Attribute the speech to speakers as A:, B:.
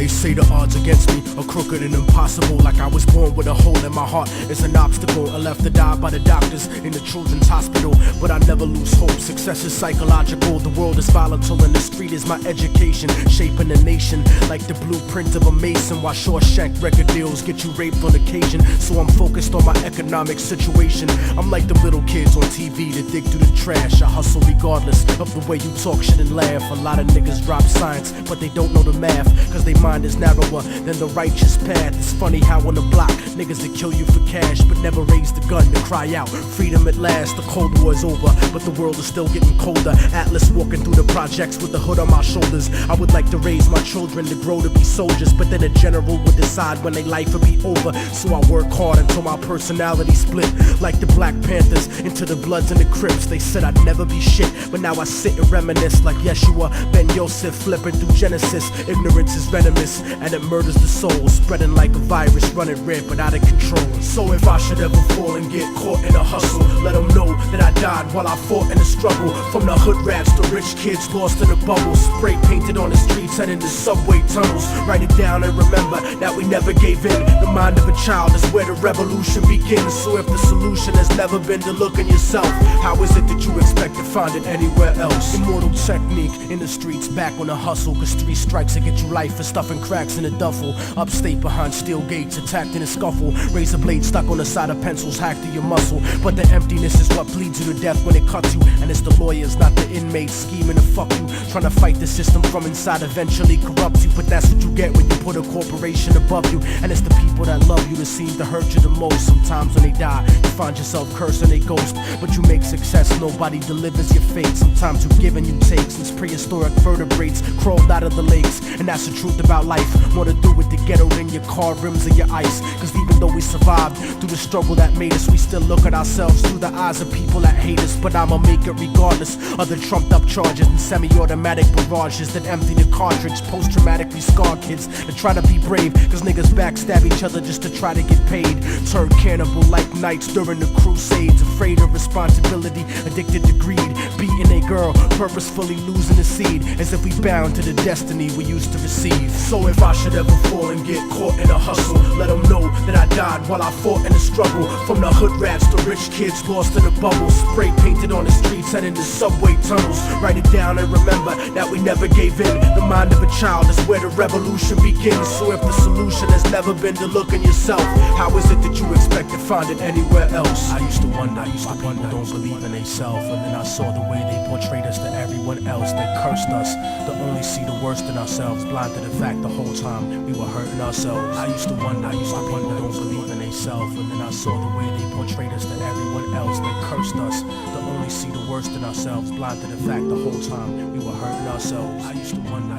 A: They say the odds against me are crooked and impossible, like I was born with a hole in my heart. It's an obstacle, I left to die by the doctors in the children's hospital, but I never lose hope. Success is psychological, the world is volatile, and the street is my education, shaping the nation like the blueprint of a mason. While Shawshank record deals get you raped on occasion, so I'm focused on my economic situation. I'm like them little kids on TV that dig through the trash. I hustle regardless of the way you talk shit and laugh. A lot of niggas drop science, but they don't know the math, cause they mind is narrower than the righteous path. It's funny how on the block, niggas that kill you for cash, but never raise the gun to cry out freedom at last. The Cold War is over, but the world is still getting colder. Atlas walking through the projects with the hood on my shoulders. I would like to raise my children to grow to be soldiers, but then a general would decide when their life would be over. So I work hard until my personality split, like the Black Panthers into the Bloods and the Crips. They said I'd never be shit, but now I sit and reminisce like Yeshua Ben Yosef flipping through Genesis. Ignorance is venomous and it murders the soul, spreading like a virus, running rampant out of control. So if I should ever fall and get caught in a hustle, let them know that I died while I fought in the struggle. From the hood rats to rich kids lost in a bubble, spray painted on the streets and in the subway tunnels. Write it down and remember that we never gave in. The mind of a child is where the revolution begins. So if the solution has never been to look in yourself, how is it that you expect to find it anywhere else? Immortal technique in the streets, back on the hustle, cause 3 strikes to get you life for stuffing cracks in a duffel. Upstate behind steel gates, attacked in a scuffle, razor blade stuck on the side of pencils, hacked to your muscle. But the emptiness is what bleeds you to death when it cuts you, and it's the lawyers, not the inmates, scheming to fuck you, trying to fight the system from inside eventually corrupts you. But that's what you get when you put a corporation above you, and it's the people that love you that seem to hurt you the most. Sometimes when they die, you find yourself cursing a ghost, but you make success, nobody delivers your fate. Sometimes you give and you take, since prehistoric vertebrates crawled out of the lakes. And that's the truth about life, more to do with the ghetto than your car rims or your ice. Cause even though we survived through the struggle that made us, we still look at ourselves through the eyes of people that hate us. But I'ma make it regardless of the trumped up charges and semi-automatic barrages that empty the cartridge. Post-traumatically scarred kids that try to be brave, cause niggas backstab each other just to try to get paid. Turned cannibal like knights during the crusades, afraid of responsibility, addicted to greed, beating a girl, purposefully losing the seed, as if we bound to the destiny we used to receive. So if I should ever fall and get caught in a hustle, let them know that I died while I fought in the struggle. From the hood rats to rich kids lost in a bubble, spray painted on the streets and in the subway tunnels. Write it down and remember that we never gave in. The mind of a child is where the revolution begins. So if the solution has never been to look in yourself, how is it that you expect to find it anywhere else? I used to wonder why people don't believe in themselves, and then I saw the way they portrayed us to everyone else. They cursed us to only see the worst in ourselves, blind to the fact the whole time we were hurting ourselves. I used to wonder why people don't believe in themselves, and then I saw the way they portrayed us to everyone else. They cursed us to only see the worst in ourselves, blind to the fact the whole time we were hurting ourselves. I used to wonder